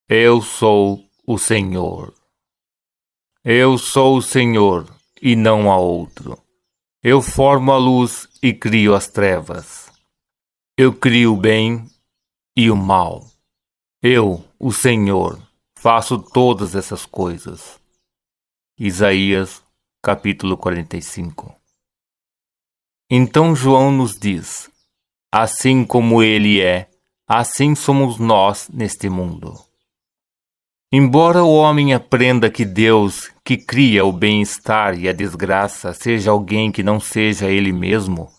Eu sou o Senhor. Eu sou o Senhor, e não há outro. Eu formo a luz e crio as trevas. Eu crio o bem e o mal. Eu, o Senhor, faço todas essas coisas. Isaías, capítulo 45. Então João nos diz: assim como ele é, assim somos nós neste mundo. Embora o homem aprenda que Deus, que cria o bem-estar e a desgraça, seja alguém que não seja ele mesmo,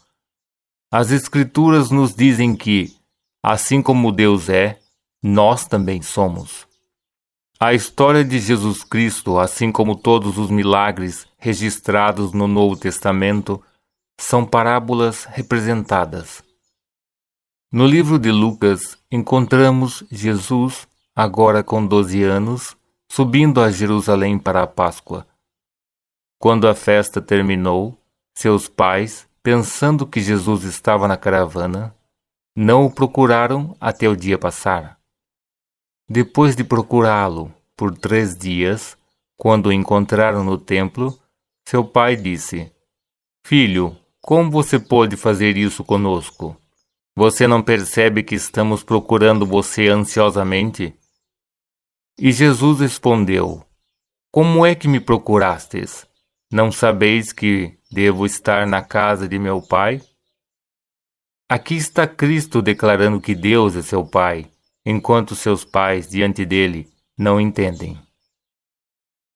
as Escrituras nos dizem que, assim como Deus é, nós também somos. A história de Jesus Cristo, assim como todos os milagres registrados no Novo Testamento, são parábolas representadas. No livro de Lucas, encontramos Jesus, agora com 12 anos, subindo a Jerusalém para a Páscoa. Quando a festa terminou, seus pais, pensando que Jesus estava na caravana, não o procuraram até o dia passar. Depois de procurá-lo por 3 dias, quando o encontraram no templo, seu pai disse: Filho, como você pôde fazer isso conosco? Você não percebe que estamos procurando você ansiosamente? E Jesus respondeu: Como é que me procurastes? Não sabeis que devo estar na casa de meu Pai? Aqui está Cristo declarando que Deus é seu Pai, enquanto seus pais, diante dele, não entendem.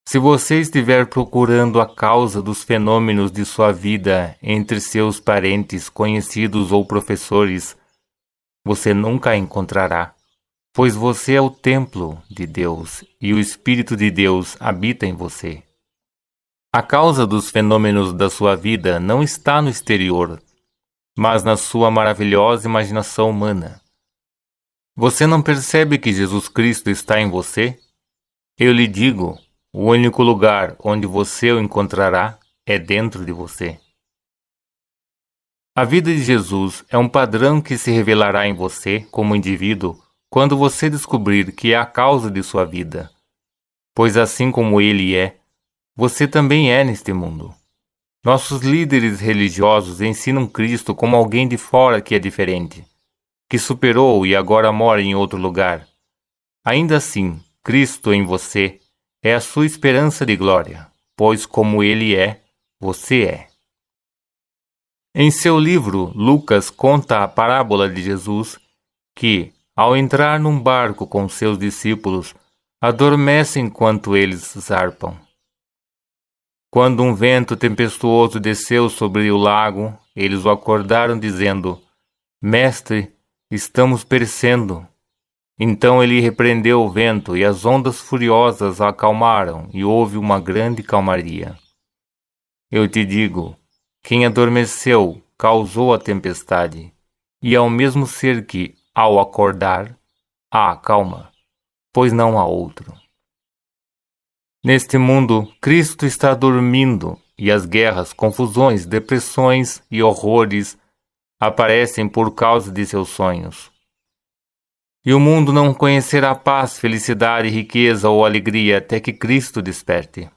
Se você estiver procurando a causa dos fenômenos de sua vida entre seus parentes, conhecidos ou professores, você nunca a encontrará. Pois você é o templo de Deus e o Espírito de Deus habita em você. A causa dos fenômenos da sua vida não está no exterior, mas na sua maravilhosa imaginação humana. Você não percebe que Jesus Cristo está em você? Eu lhe digo, o único lugar onde você o encontrará é dentro de você. A vida de Jesus é um padrão que se revelará em você como indivíduo quando você descobrir que é a causa de sua vida, pois assim como ele é, você também é neste mundo. Nossos líderes religiosos ensinam Cristo como alguém de fora que é diferente, que superou e agora mora em outro lugar. Ainda assim, Cristo em você é a sua esperança de glória, pois como ele é, você é. Em seu livro, Lucas conta a parábola de Jesus que, ao entrar num barco com seus discípulos, adormece enquanto eles zarpam. Quando um vento tempestuoso desceu sobre o lago, eles o acordaram dizendo: Mestre, estamos perecendo. Então ele repreendeu o vento e as ondas furiosas acalmaram e houve uma grande calmaria. Eu te digo, quem adormeceu causou a tempestade, e é o mesmo ser que, ao acordar, há calma, pois não há outro. Neste mundo, Cristo está dormindo e as guerras, confusões, depressões e horrores aparecem por causa de seus sonhos. E o mundo não conhecerá paz, felicidade, riqueza ou alegria até que Cristo desperte.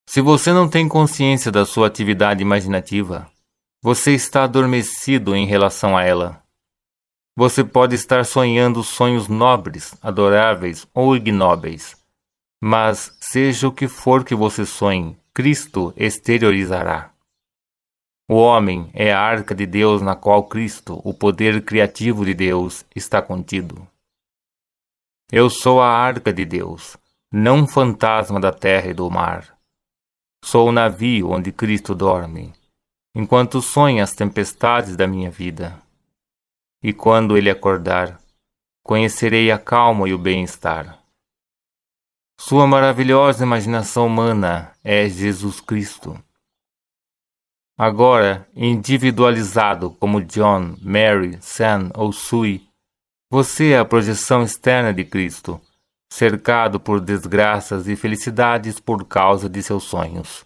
Se você não tem consciência da sua atividade imaginativa, você está adormecido em relação a ela. Você pode estar sonhando sonhos nobres, adoráveis ou ignóbeis, mas seja o que for que você sonhe, Cristo exteriorizará. O homem é a arca de Deus na qual Cristo, o poder criativo de Deus, está contido. Eu sou a arca de Deus, não um fantasma da terra e do mar. Sou o navio onde Cristo dorme, enquanto sonha as tempestades da minha vida. E quando ele acordar, conhecerei a calma e o bem-estar. Sua maravilhosa imaginação humana é Jesus Cristo. Agora, individualizado como John, Mary, Sam ou Sue, você é a projeção externa de Cristo, cercado por desgraças e felicidades por causa de seus sonhos.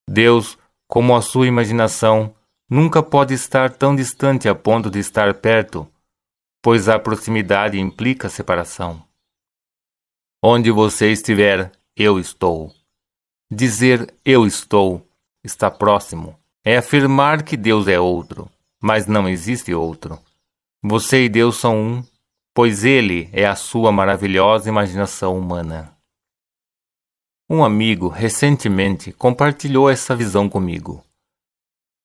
Deus, como a sua imaginação, nunca pode estar tão distante a ponto de estar perto, pois a proximidade implica separação. Onde você estiver, eu estou. Dizer eu estou está próximo. É afirmar que Deus é outro, mas não existe outro. Você e Deus são um, pois Ele é a sua maravilhosa imaginação humana. Um amigo recentemente compartilhou essa visão comigo.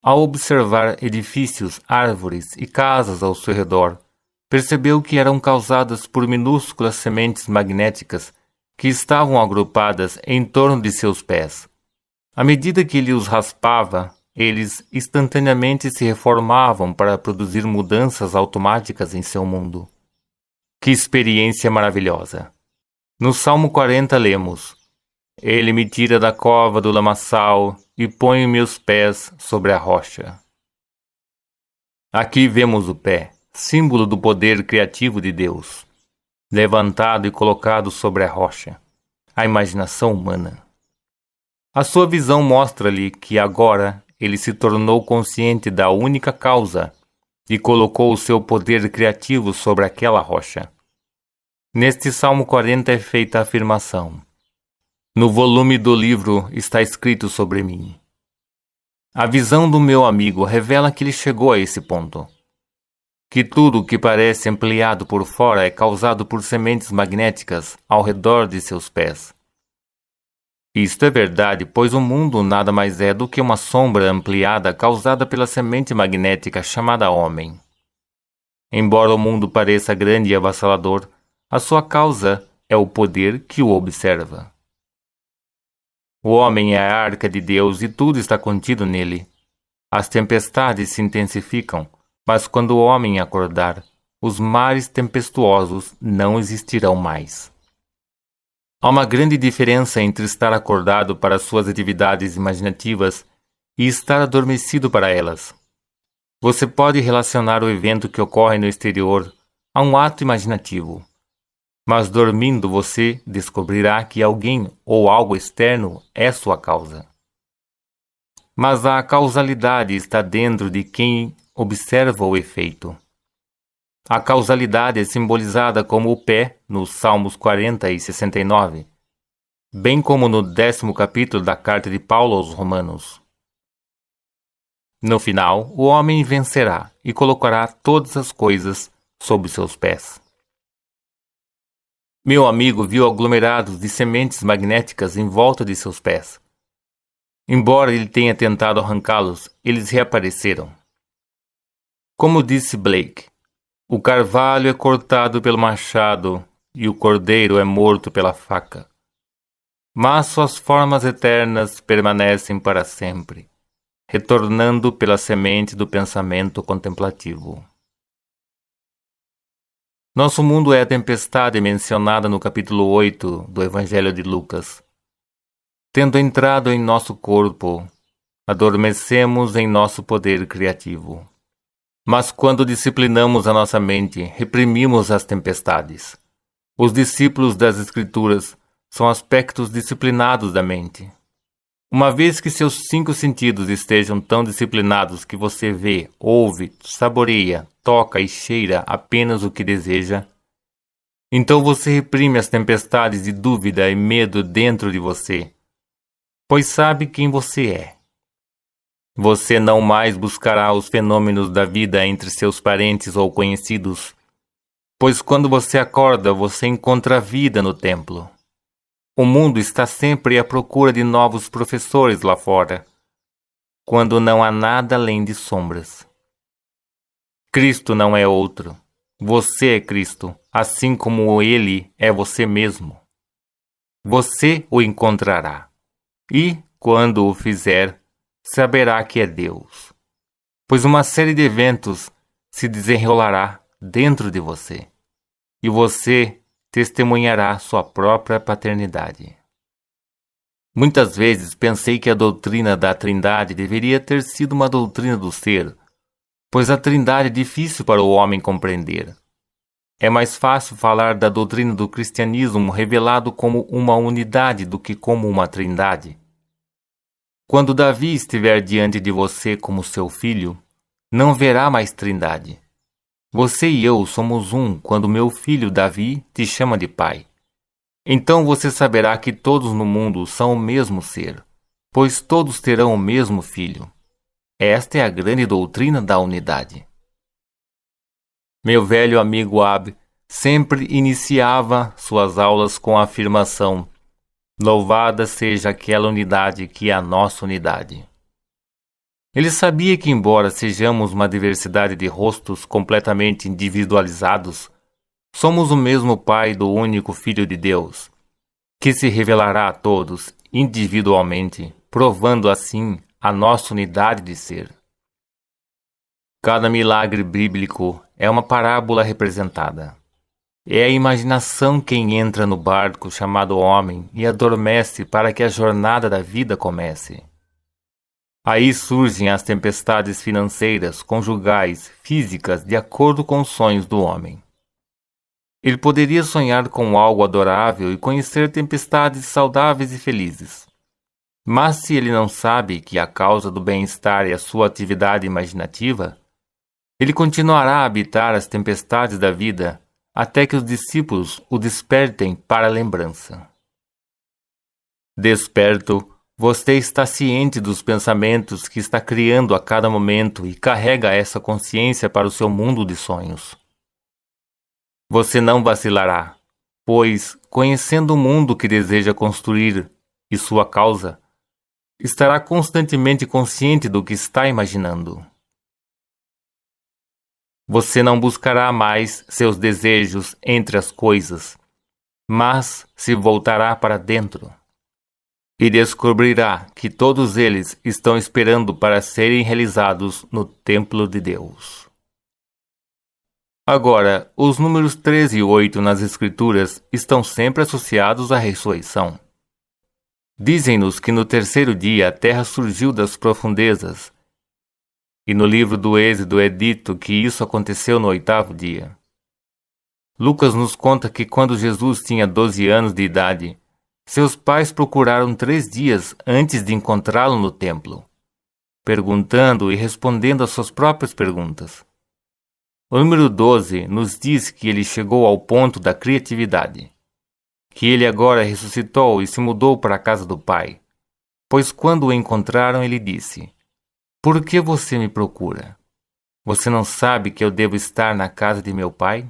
Ao observar edifícios, árvores e casas ao seu redor, percebeu que eram causadas por minúsculas sementes magnéticas que estavam agrupadas em torno de seus pés. À medida que ele os raspava, eles instantaneamente se reformavam para produzir mudanças automáticas em seu mundo. Que experiência maravilhosa! No Salmo 40 lemos: Ele me tira da cova do lamaçal e põe meus pés sobre a rocha. Aqui vemos o pé, símbolo do poder criativo de Deus, levantado e colocado sobre a rocha, a imaginação humana. A sua visão mostra-lhe que agora ele se tornou consciente da única causa e colocou o seu poder criativo sobre aquela rocha. Neste Salmo 40 é feita a afirmação: no volume do livro está escrito sobre mim. A visão do meu amigo revela que ele chegou a esse ponto. Que tudo o que parece ampliado por fora é causado por sementes magnéticas ao redor de seus pés. Isto é verdade, pois o mundo nada mais é do que uma sombra ampliada causada pela semente magnética chamada homem. Embora o mundo pareça grande e avassalador, a sua causa é o poder que o observa. O homem é a arca de Deus e tudo está contido nele. As tempestades se intensificam, mas quando o homem acordar, os mares tempestuosos não existirão mais. Há uma grande diferença entre estar acordado para suas atividades imaginativas e estar adormecido para elas. Você pode relacionar o evento que ocorre no exterior a um ato imaginativo, mas dormindo você descobrirá que alguém ou algo externo é sua causa. Mas a causalidade está dentro de quem observa o efeito. A causalidade é simbolizada como o pé nos Salmos 40 e 69, bem como no 10º capítulo da carta de Paulo aos Romanos. No final, o homem vencerá e colocará todas as coisas sob seus pés. Meu amigo viu aglomerados de sementes magnéticas em volta de seus pés. Embora ele tenha tentado arrancá-los, eles reapareceram. Como disse Blake, o carvalho é cortado pelo machado e o cordeiro é morto pela faca. Mas suas formas eternas permanecem para sempre, retornando pela semente do pensamento contemplativo. Nosso mundo é a tempestade mencionada no capítulo 8 do Evangelho de Lucas. Tendo entrado em nosso corpo, adormecemos em nosso poder criativo. Mas quando disciplinamos a nossa mente, reprimimos as tempestades. Os discípulos das Escrituras são aspectos disciplinados da mente. Uma vez que seus 5 sentidos estejam tão disciplinados que você vê, ouve, saboreia, toca e cheira apenas o que deseja, então você reprime as tempestades de dúvida e medo dentro de você, pois sabe quem você é. Você não mais buscará os fenômenos da vida entre seus parentes ou conhecidos, pois quando você acorda, você encontra a vida no templo. O mundo está sempre à procura de novos professores lá fora, quando não há nada além de sombras. Cristo não é outro. Você é Cristo, assim como Ele é você mesmo. Você o encontrará, e, quando o fizer, saberá que é Deus, pois uma série de eventos se desenrolará dentro de você, e você testemunhará sua própria paternidade. Muitas vezes pensei que a doutrina da Trindade deveria ter sido uma doutrina do ser, pois a Trindade é difícil para o homem compreender. É mais fácil falar da doutrina do cristianismo revelado como uma unidade do que como uma trindade. Quando Davi estiver diante de você como seu filho, não verá mais trindade. Você e eu somos um quando meu filho Davi te chama de pai. Então você saberá que todos no mundo são o mesmo ser, pois todos terão o mesmo Filho. Esta é a grande doutrina da unidade. Meu velho amigo Ab sempre iniciava suas aulas com a afirmação: louvada seja aquela unidade que é a nossa unidade. Ele sabia que, embora sejamos uma diversidade de rostos completamente individualizados, somos o mesmo Pai do único Filho de Deus, que se revelará a todos individualmente, provando assim a nossa unidade de ser. Cada milagre bíblico é uma parábola representada. É a imaginação quem entra no barco chamado homem e adormece para que a jornada da vida comece. Aí surgem as tempestades financeiras, conjugais, físicas, de acordo com os sonhos do homem. Ele poderia sonhar com algo adorável e conhecer tempestades saudáveis e felizes. Mas se ele não sabe que a causa do bem-estar é a sua atividade imaginativa, ele continuará a habitar as tempestades da vida até que os discípulos o despertem para a lembrança. Desperto, você está ciente dos pensamentos que está criando a cada momento e carrega essa consciência para o seu mundo de sonhos. Você não vacilará, pois, conhecendo o mundo que deseja construir e sua causa, estará constantemente consciente do que está imaginando. Você não buscará mais seus desejos entre as coisas, mas se voltará para dentro e descobrirá que todos eles estão esperando para serem realizados no templo de Deus. Agora, os números 13 e 8 nas Escrituras estão sempre associados à ressurreição. Dizem-nos que no terceiro dia a terra surgiu das profundezas, e no livro do Êxodo é dito que isso aconteceu no oitavo dia. Lucas nos conta que quando Jesus tinha 12 anos de idade, seus pais procuraram 3 dias antes de encontrá-lo no templo, perguntando e respondendo às suas próprias perguntas. O número 12 nos diz que ele chegou ao ponto da criatividade, que ele agora ressuscitou e se mudou para a casa do Pai, pois quando o encontraram ele disse: por que você me procura? Você não sabe que eu devo estar na casa de meu Pai?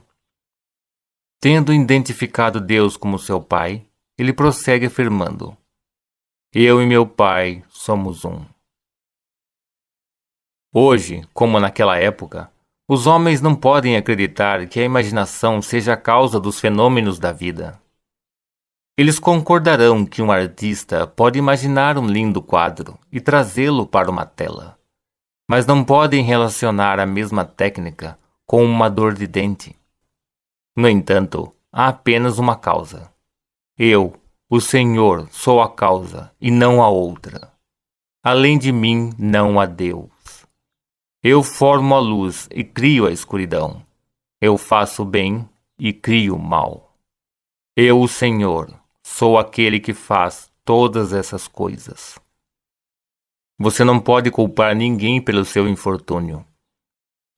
Tendo identificado Deus como seu Pai, ele prossegue afirmando: eu e meu Pai somos um. Hoje, como naquela época, os homens não podem acreditar que a imaginação seja a causa dos fenômenos da vida. Eles concordarão que um artista pode imaginar um lindo quadro e trazê-lo para uma tela, mas não podem relacionar a mesma técnica com uma dor de dente. No entanto, há apenas uma causa. Eu, o Senhor, sou a causa e não a outra. Além de mim não há Deus. Eu formo a luz e crio a escuridão. Eu faço o bem e crio o mal. Eu, o Senhor, sou aquele que faz todas essas coisas. Você não pode culpar ninguém pelo seu infortúnio.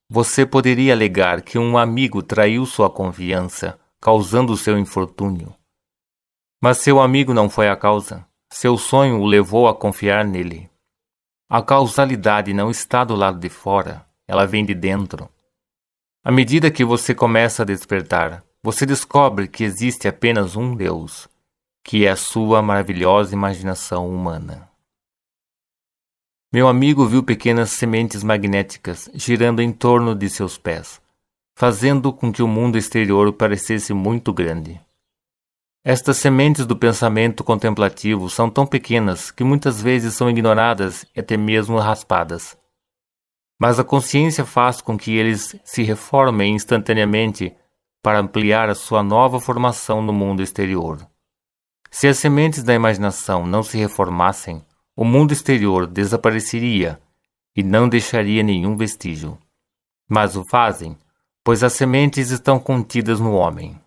Você poderia alegar que um amigo traiu sua confiança, causando seu infortúnio. Mas seu amigo não foi a causa. Seu sonho o levou a confiar nele. A causalidade não está do lado de fora, ela vem de dentro. À medida que você começa a despertar, você descobre que existe apenas um Deus, que é a sua maravilhosa imaginação humana. Meu amigo viu pequenas sementes magnéticas girando em torno de seus pés, fazendo com que o mundo exterior parecesse muito grande. Estas sementes do pensamento contemplativo são tão pequenas que muitas vezes são ignoradas e até mesmo raspadas. Mas a consciência faz com que eles se reformem instantaneamente para ampliar a sua nova formação no mundo exterior. Se as sementes da imaginação não se reformassem, o mundo exterior desapareceria e não deixaria nenhum vestígio. Mas o fazem, pois as sementes estão contidas no homem.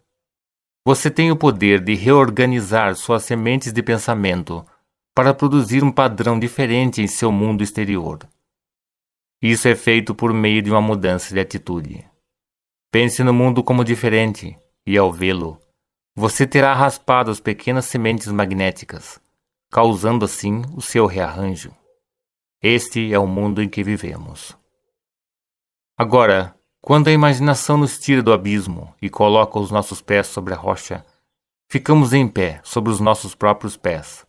Você tem o poder de reorganizar suas sementes de pensamento para produzir um padrão diferente em seu mundo exterior. Isso é feito por meio de uma mudança de atitude. Pense no mundo como diferente e, ao vê-lo, você terá raspado as pequenas sementes magnéticas, causando assim o seu rearranjo. Este é o mundo em que vivemos. Agora, quando a imaginação nos tira do abismo e coloca os nossos pés sobre a rocha, ficamos em pé sobre os nossos próprios pés.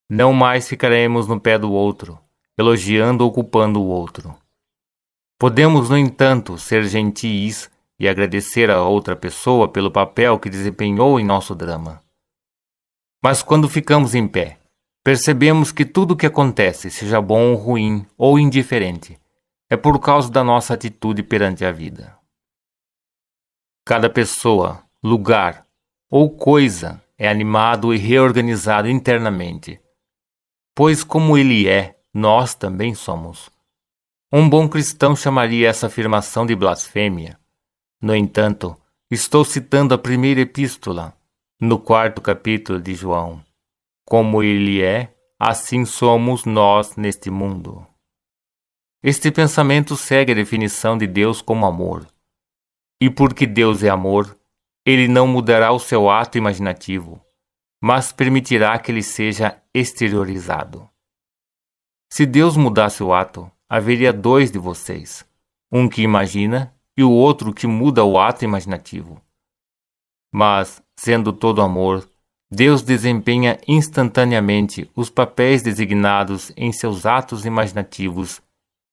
Não mais ficaremos no pé do outro, elogiando ou culpando o outro. Podemos, no entanto, ser gentis e agradecer a outra pessoa pelo papel que desempenhou em nosso drama. Mas quando ficamos em pé, percebemos que tudo o que acontece, seja bom ou ruim ou indiferente, é por causa da nossa atitude perante a vida. Cada pessoa, lugar ou coisa é animado e reorganizado internamente, pois como ele é, nós também somos. Um bom cristão chamaria essa afirmação de blasfêmia. No entanto, estou citando a primeira epístola, no 4º capítulo de João. Como ele é, assim somos nós neste mundo. Este pensamento segue a definição de Deus como amor. E porque Deus é amor, ele não mudará o seu ato imaginativo, mas permitirá que ele seja exteriorizado. Se Deus mudasse o ato, haveria dois de vocês, um que imagina e o outro que muda o ato imaginativo. Mas, sendo todo amor, Deus desempenha instantaneamente os papéis designados em seus atos imaginativos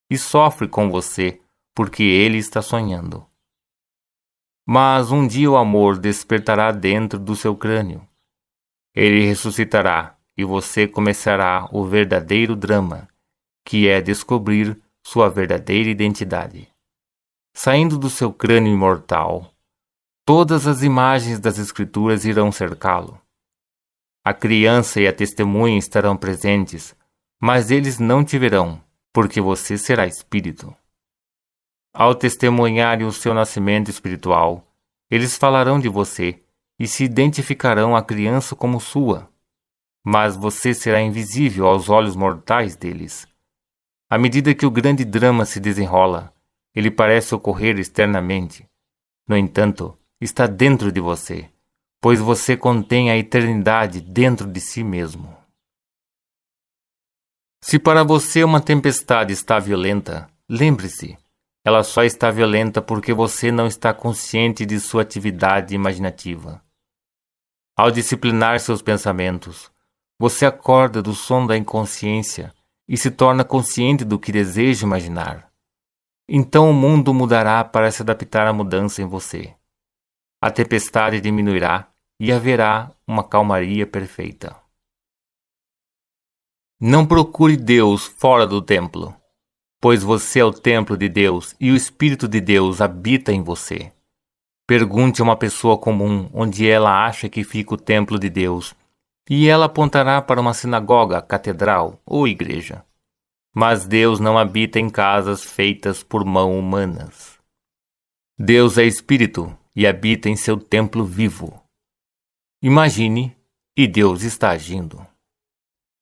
e sofre com você porque ele está sonhando. Mas um dia o amor despertará dentro do seu crânio. Ele ressuscitará e você começará o verdadeiro drama, que é descobrir sua verdadeira identidade. Saindo do seu crânio imortal, todas as imagens das Escrituras irão cercá-lo. A criança e a testemunha estarão presentes, mas eles não te verão, porque você será espírito. Ao testemunharem o seu nascimento espiritual, eles falarão de você e se identificarão a criança como sua, mas você será invisível aos olhos mortais deles. À medida que o grande drama se desenrola, ele parece ocorrer externamente. No entanto, está dentro de você, pois você contém a eternidade dentro de si mesmo. Se para você uma tempestade está violenta, lembre-se, ela só está violenta porque você não está consciente de sua atividade imaginativa. Ao disciplinar seus pensamentos, você acorda do sono da inconsciência e se torna consciente do que deseja imaginar. Então o mundo mudará para se adaptar à mudança em você. A tempestade diminuirá e haverá uma calmaria perfeita. Não procure Deus fora do templo, pois você é o templo de Deus e o Espírito de Deus habita em você. Pergunte a uma pessoa comum onde ela acha que fica o templo de Deus, e ela apontará para uma sinagoga, catedral ou igreja. Mas Deus não habita em casas feitas por mãos humanas. Deus é Espírito e habita em seu templo vivo. Imagine, e Deus está agindo.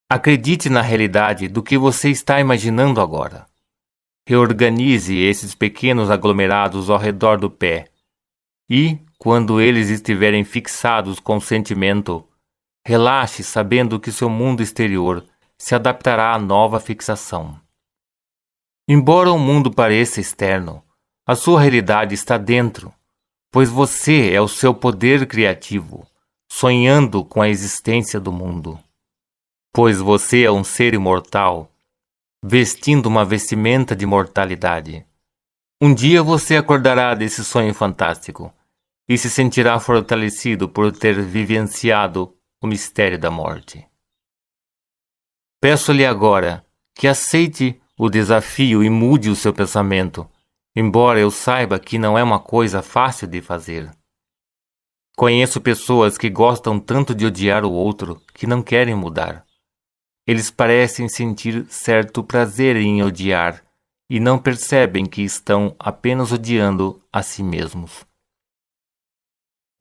Acredite na realidade do que você está imaginando agora. Reorganize esses pequenos aglomerados ao redor do pé e, quando eles estiverem fixados com sentimento, relaxe sabendo que seu mundo exterior se adaptará à nova fixação. Embora o mundo pareça externo, a sua realidade está dentro, pois você é o seu poder criativo, sonhando com a existência do mundo. Pois você é um ser imortal, vestindo uma vestimenta de mortalidade. Um dia você acordará desse sonho fantástico e se sentirá fortalecido por ter vivenciado o mistério da morte. Peço-lhe agora que aceite o desafio e mude o seu pensamento, embora eu saiba que não é uma coisa fácil de fazer. Conheço pessoas que gostam tanto de odiar o outro que não querem mudar. Eles parecem sentir certo prazer em odiar e não percebem que estão apenas odiando a si mesmos.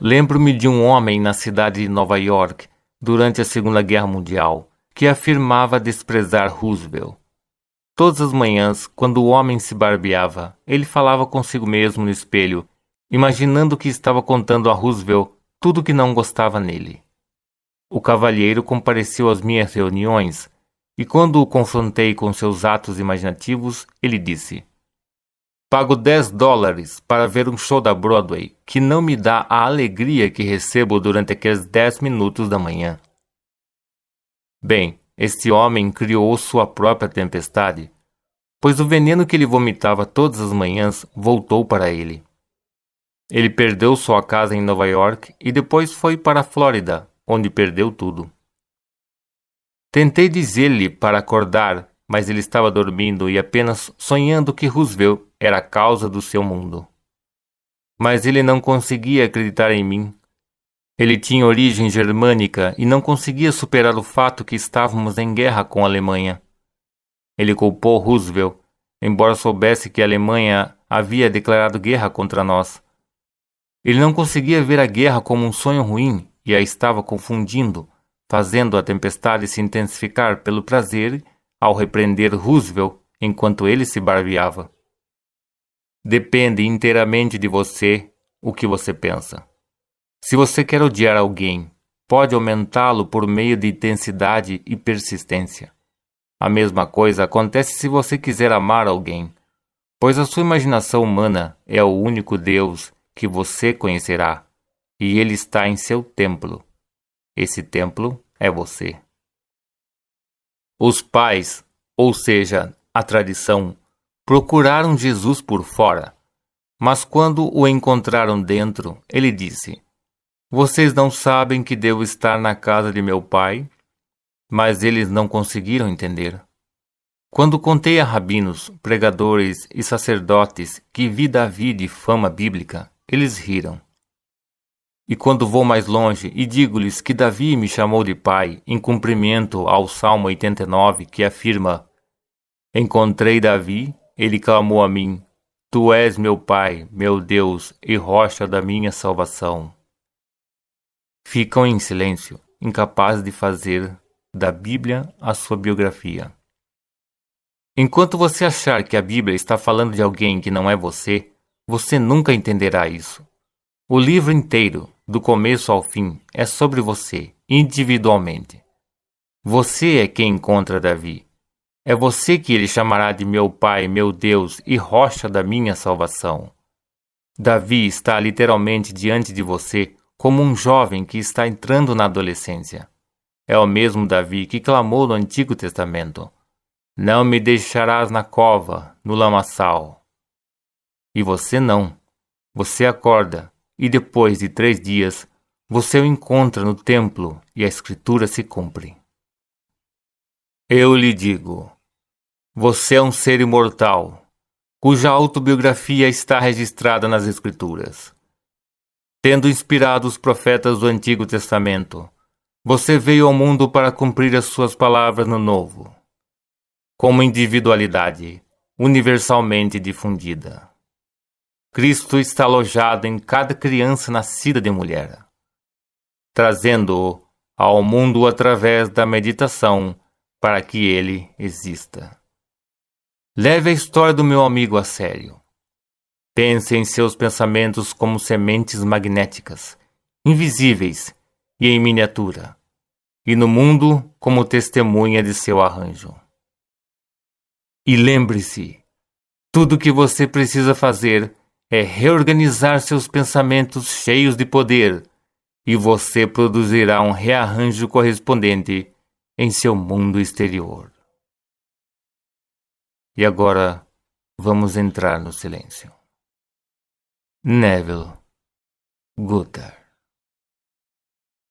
Lembro-me de um homem na cidade de Nova York, durante a Segunda Guerra Mundial, que afirmava desprezar Roosevelt. Todas as manhãs, quando o homem se barbeava, ele falava consigo mesmo no espelho, imaginando que estava contando a Roosevelt tudo que não gostava nele. O cavalheiro compareceu às minhas reuniões e, quando o confrontei com seus atos imaginativos, ele disse: pago $10 para ver um show da Broadway que não me dá a alegria que recebo durante aqueles 10 minutos da manhã. Bem, este homem criou sua própria tempestade, pois o veneno que ele vomitava todas as manhãs voltou para ele. Ele perdeu sua casa em Nova York e depois foi para a Flórida, onde perdeu tudo. Tentei dizer-lhe para acordar, mas ele estava dormindo e apenas sonhando que Roosevelt era a causa do seu mundo. Mas ele não conseguia acreditar em mim. Ele tinha origem germânica e não conseguia superar o fato que estávamos em guerra com a Alemanha. Ele culpou Roosevelt, embora soubesse que a Alemanha havia declarado guerra contra nós. Ele não conseguia ver a guerra como um sonho ruim e a estava confundindo, fazendo a tempestade se intensificar pelo prazer ao repreender Roosevelt enquanto ele se barbeava. Depende inteiramente de você o que você pensa. Se você quer odiar alguém, pode aumentá-lo por meio de intensidade e persistência. A mesma coisa acontece se você quiser amar alguém, pois a sua imaginação humana é o único Deus que você conhecerá, e ele está em seu templo. Esse templo é você. Os pais, ou seja, a tradição, procuraram Jesus por fora, mas quando o encontraram dentro, ele disse: vocês não sabem que devo estar na casa de meu pai? Mas eles não conseguiram entender. Quando contei a rabinos, pregadores e sacerdotes que vi Davi de fama bíblica, eles riram. E quando vou mais longe e digo-lhes que Davi me chamou de pai, em cumprimento ao Salmo 89, que afirma: encontrei Davi, ele clamou a mim: tu és meu pai, meu Deus e rocha da minha salvação. Ficam em silêncio, incapazes de fazer da Bíblia a sua biografia. Enquanto você achar que a Bíblia está falando de alguém que não é você, você nunca entenderá isso. O livro inteiro, do começo ao fim, é sobre você, individualmente. Você é quem encontra Davi. É você que ele chamará de meu pai, meu Deus e rocha da minha salvação. Davi está literalmente diante de você como um jovem que está entrando na adolescência. É o mesmo Davi que clamou no Antigo Testamento: não me deixarás na cova, no lamaçal. E você não. Você acorda, e depois de 3 dias, você o encontra no templo e a Escritura se cumpre. Eu lhe digo, você é um ser imortal, cuja autobiografia está registrada nas Escrituras. Tendo inspirado os profetas do Antigo Testamento, você veio ao mundo para cumprir as suas palavras no Novo, como individualidade universalmente difundida. Cristo está alojado em cada criança nascida de mulher, trazendo-o ao mundo através da meditação para que ele exista. Leve a história do meu amigo a sério. Pense em seus pensamentos como sementes magnéticas, invisíveis e em miniatura, e no mundo como testemunha de seu arranjo. E lembre-se, tudo o que você precisa fazer é reorganizar seus pensamentos cheios de poder, e você produzirá um rearranjo correspondente em seu mundo exterior. E agora, vamos entrar no silêncio. Neville Goddard.